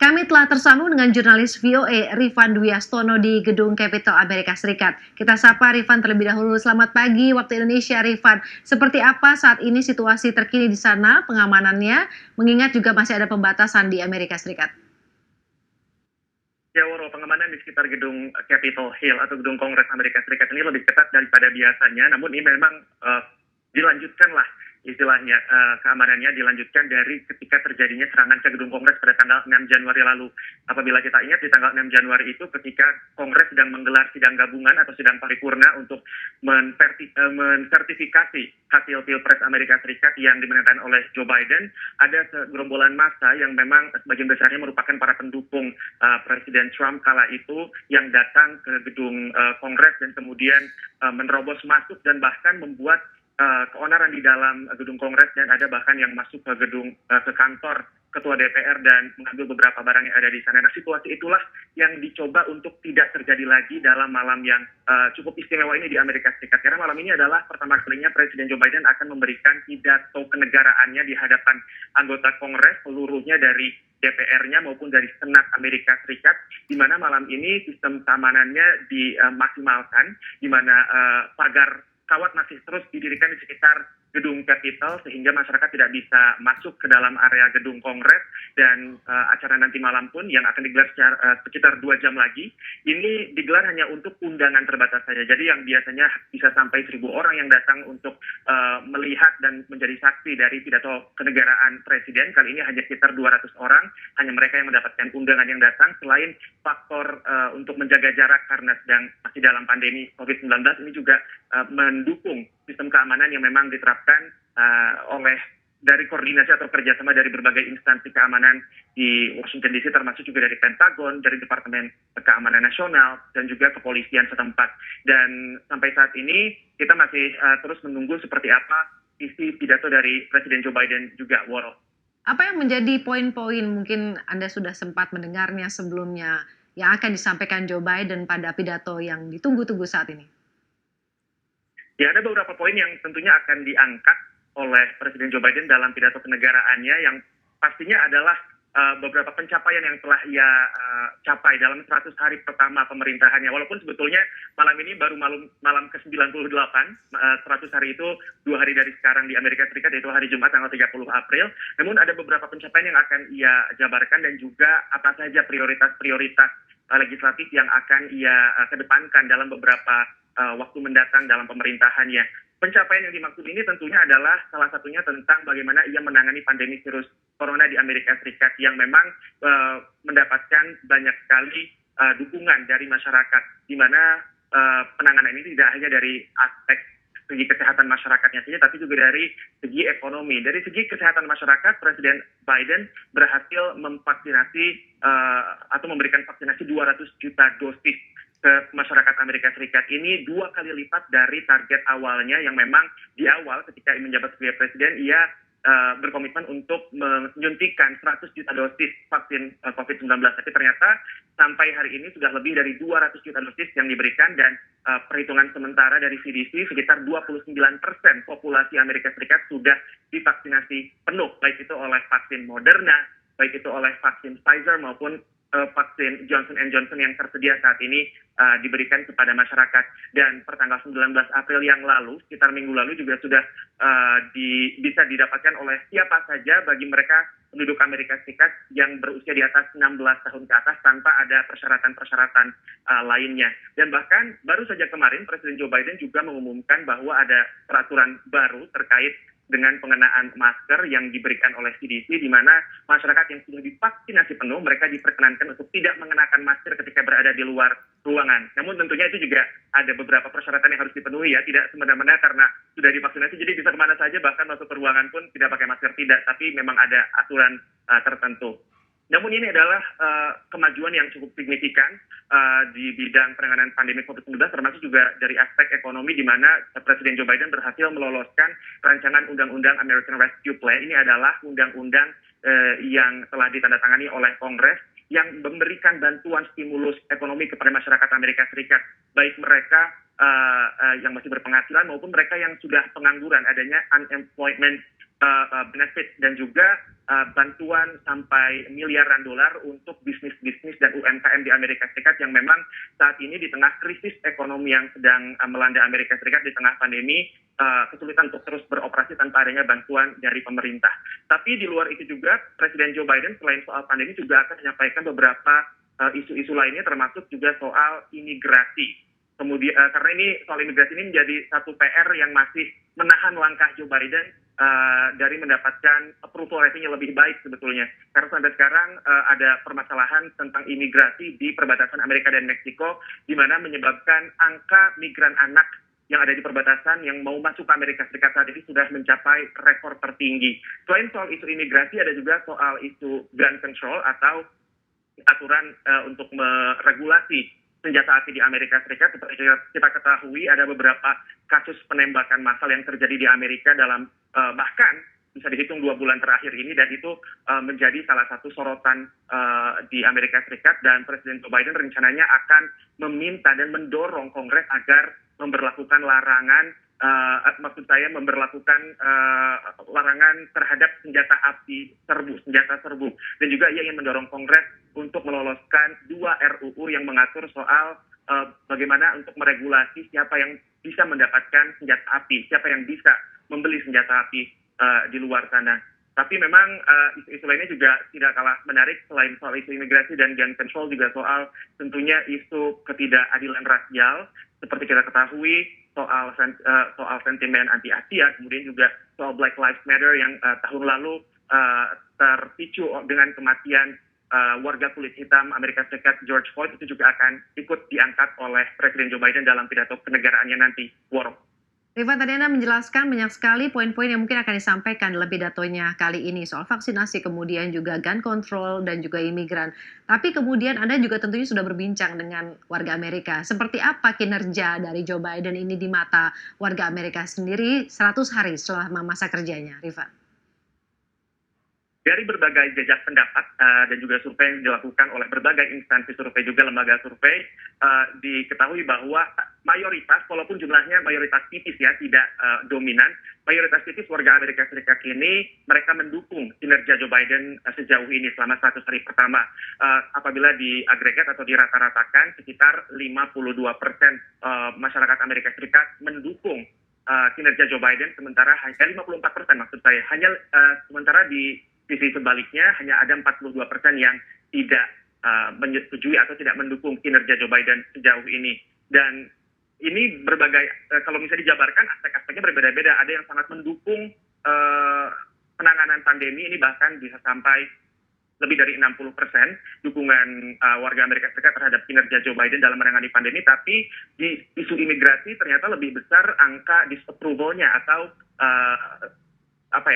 Kami telah tersambung dengan jurnalis VOA Rifan Dwi Astono di Gedung Capitol Amerika Serikat. Kita sapa Rifan terlebih dahulu. Selamat pagi waktu Indonesia, Rifan. Seperti apa saat ini situasi terkini di sana, pengamanannya, mengingat juga masih ada pembatasan di Amerika Serikat? Ya, Woro, pengamanan di sekitar gedung Capitol Hill atau gedung Kongres Amerika Serikat ini lebih ketat daripada biasanya. Namun ini memang dilanjutkan lah istilahnya, keamanannya dilanjutkan dari ketika terjadinya serangan ke gedung Kongres pada tanggal 6 Januari lalu. Apabila kita ingat di tanggal 6 Januari itu ketika Kongres sedang menggelar sidang gabungan atau sidang paripurna untuk mensertifikasi hasil Pilpres Amerika Serikat yang dimenangkan oleh Joe Biden, ada segerombolan massa yang memang sebagian besarnya merupakan para pendukung Presiden Trump kala itu yang datang ke gedung Kongres dan kemudian menerobos masuk dan bahkan membuat keonaran di dalam gedung Kongres, dan ada bahkan yang masuk ke gedung ke kantor ketua DPR dan mengambil beberapa barang yang ada di sana. Nah, situasi itulah yang dicoba untuk tidak terjadi lagi dalam malam yang cukup istimewa ini di Amerika Serikat. Karena malam ini adalah pertama kalinya Presiden Joe Biden akan memberikan pidato kenegaraannya di hadapan anggota Kongres seluruhnya dari DPR-nya maupun dari Senat Amerika Serikat, di mana malam ini sistem keamanannya dimaksimalkan, di mana pagar kawat masih terus didirikan di sekitar gedung Capitol sehingga masyarakat tidak bisa masuk ke dalam area gedung Kongres, dan acara nanti malam pun yang akan digelar sekitar 2 jam lagi ini digelar hanya untuk undangan terbatas saja. Jadi yang biasanya bisa sampai 1.000 orang yang datang untuk melihat dan menjadi saksi dari pidato kenegaraan Presiden, kali ini hanya sekitar 200 orang, hanya mereka yang mendapatkan undangan yang datang. Selain faktor untuk menjaga jarak karena sedang masih dalam pandemi COVID-19, ini juga mendukung sistem keamanan yang memang diterapkan oleh dari koordinasi atau kerjasama dari berbagai instansi keamanan di Washington DC, termasuk juga dari Pentagon, dari Departemen Keamanan Nasional, dan juga kepolisian setempat. Dan sampai saat ini kita masih terus menunggu seperti apa isi pidato dari Presiden Joe Biden juga, Woro. Apa yang menjadi poin-poin, mungkin Anda sudah sempat mendengarnya sebelumnya, yang akan disampaikan Joe Biden pada pidato yang ditunggu-tunggu saat ini? Ya, ada beberapa poin yang tentunya akan diangkat oleh Presiden Joe Biden dalam pidato kenegaraannya, yang pastinya adalah beberapa pencapaian yang telah ia capai dalam 100 hari pertama pemerintahannya. Walaupun sebetulnya malam ini baru malam ke-98, 100 hari itu 2 hari dari sekarang di Amerika Serikat, yaitu hari Jumat tanggal 30 April. Namun ada beberapa pencapaian yang akan ia jabarkan dan juga apa saja prioritas-prioritas legislatif yang akan ia kedepankan dalam beberapa waktu mendatang dalam pemerintahannya. Pencapaian yang dimaksud ini tentunya adalah salah satunya tentang bagaimana ia menangani pandemi virus corona di Amerika Serikat yang memang mendapatkan banyak sekali dukungan dari masyarakat, di mana penanganan ini tidak hanya dari aspek segi kesehatan masyarakatnya saja, tapi juga dari segi ekonomi. Dari segi kesehatan masyarakat, Presiden Biden berhasil memvaksinasi atau memberikan vaksinasi 200 juta dosis ke masyarakat Amerika Serikat. Ini 2 kali lipat dari target awalnya, yang memang di awal ketika menjabat sebagai presiden ia berkomitmen untuk menyuntikkan 100 juta dosis vaksin COVID-19. Tapi ternyata sampai hari ini sudah lebih dari 200 juta dosis yang diberikan, dan perhitungan sementara dari CDC sekitar 29% populasi Amerika Serikat sudah divaksinasi penuh, baik itu oleh vaksin Moderna, baik itu oleh vaksin Pfizer maupun vaksin Johnson & Johnson yang tersedia saat ini diberikan kepada masyarakat. Dan pertanggal 19 April yang lalu, sekitar minggu lalu, juga sudah bisa didapatkan oleh siapa saja bagi mereka penduduk Amerika Serikat yang berusia di atas 16 tahun ke atas tanpa ada persyaratan-persyaratan lainnya. Dan bahkan baru saja kemarin Presiden Joe Biden juga mengumumkan bahwa ada peraturan baru terkait dengan pengenaan masker yang diberikan oleh CDC, di mana masyarakat yang sudah divaksinasi penuh, mereka diperkenankan untuk tidak mengenakan masker ketika berada di luar ruangan. Namun tentunya itu juga ada beberapa persyaratan yang harus dipenuhi, ya. Tidak semena-mena karena sudah divaksinasi jadi bisa kemana saja, bahkan masuk ke ruangan pun tidak pakai masker, tidak. Tapi memang ada aturan tertentu. Namun ini adalah kemajuan yang cukup signifikan di bidang penanganan pandemi COVID-19, termasuk juga dari aspek ekonomi, di mana Presiden Joe Biden berhasil meloloskan rancangan Undang-Undang American Rescue Plan. Ini adalah undang-undang yang telah ditandatangani oleh Kongres yang memberikan bantuan stimulus ekonomi kepada masyarakat Amerika Serikat, baik mereka yang masih berpenghasilan maupun mereka yang sudah pengangguran, adanya unemployment benefit dan juga bantuan sampai miliaran dolar untuk bisnis-bisnis dan UMKM di Amerika Serikat yang memang saat ini di tengah krisis ekonomi yang sedang melanda Amerika Serikat di tengah pandemi, kesulitan untuk terus beroperasi tanpa adanya bantuan dari pemerintah. Tapi di luar itu juga Presiden Joe Biden selain soal pandemi juga akan menyampaikan beberapa isu-isu lainnya termasuk juga soal imigrasi. Kemudian karena ini soal imigrasi ini menjadi satu PR yang masih menahan langkah Joe Biden dari mendapatkan approval ratingnya lebih baik sebetulnya. Karena sampai sekarang ada permasalahan tentang imigrasi di perbatasan Amerika dan Meksiko, di mana menyebabkan angka migran anak yang ada di perbatasan yang mau masuk ke Amerika Serikat saat ini sudah mencapai rekor tertinggi. Selain soal isu imigrasi, ada juga soal isu gun control atau aturan untuk meregulasi senjata api di Amerika Serikat. Seperti kita ketahui ada beberapa kasus penembakan massal yang terjadi di Amerika dalam bahkan bisa dihitung 2 bulan terakhir ini, dan itu menjadi salah satu sorotan di Amerika Serikat, dan Presiden Joe Biden rencananya akan meminta dan mendorong Kongres agar memberlakukan larangan memberlakukan larangan terhadap senjata serbu, dan juga ia ingin mendorong Kongres untuk meloloskan 2 RUU yang mengatur soal bagaimana untuk meregulasi siapa yang bisa mendapatkan senjata api, siapa yang bisa membeli senjata api di luar sana. Tapi memang isu-isu lainnya juga tidak kalah menarik. Selain soal isu imigrasi dan gun control, juga soal tentunya isu ketidakadilan rasial. Seperti kita ketahui soal sentimen anti-Asia, kemudian juga soal Black Lives Matter yang tahun lalu terpicu dengan kematian warga kulit hitam Amerika Serikat George Floyd, itu juga akan ikut diangkat oleh Presiden Joe Biden dalam pidato kenegaraannya nanti. Rifan, tadi Anda menjelaskan banyak sekali poin-poin yang mungkin akan disampaikan dalam pidatonya kali ini soal vaksinasi, kemudian juga gun control dan juga imigran. Tapi kemudian Anda juga tentunya sudah berbincang dengan warga Amerika. Seperti apa kinerja dari Joe Biden ini di mata warga Amerika sendiri 100 hari setelah masa kerjanya, Rifan? Dari berbagai jejak pendapat dan juga survei yang dilakukan oleh berbagai instansi survei, juga lembaga survei, diketahui bahwa mayoritas, walaupun jumlahnya mayoritas tipis ya, tidak dominan, mayoritas tipis warga Amerika Serikat ini mereka mendukung kinerja Joe Biden sejauh ini selama 100 hari pertama. Apabila diagregat atau dirata-ratakan, sekitar 52% masyarakat Amerika Serikat mendukung kinerja Joe Biden, sementara hanya 54% maksud saya, sementara di sisi sebaliknya hanya ada 42% yang tidak menyetujui atau tidak mendukung kinerja Joe Biden sejauh ini. Dan ini berbagai, kalau misalnya dijabarkan, aspek-aspeknya berbeda-beda. Ada yang sangat mendukung penanganan pandemi, ini bahkan bisa sampai lebih dari 60% dukungan warga Amerika Serikat terhadap kinerja Joe Biden dalam menangani pandemi. Tapi di isu imigrasi ternyata lebih besar angka disapproval-nya atau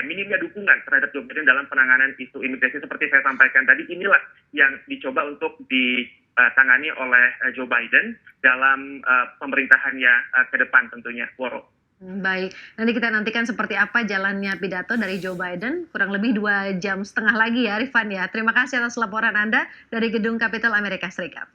minimnya dukungan terhadap Joe Biden dalam penanganan isu imigrasi. Seperti saya sampaikan tadi, inilah yang dicoba untuk ditangani oleh Joe Biden dalam pemerintahannya ke depan tentunya, Woro. Baik, nanti kita nantikan seperti apa jalannya pidato dari Joe Biden, kurang lebih 2,5 jam lagi ya, Rifan ya. Terima kasih atas laporan Anda dari Gedung Capitol Amerika Serikat.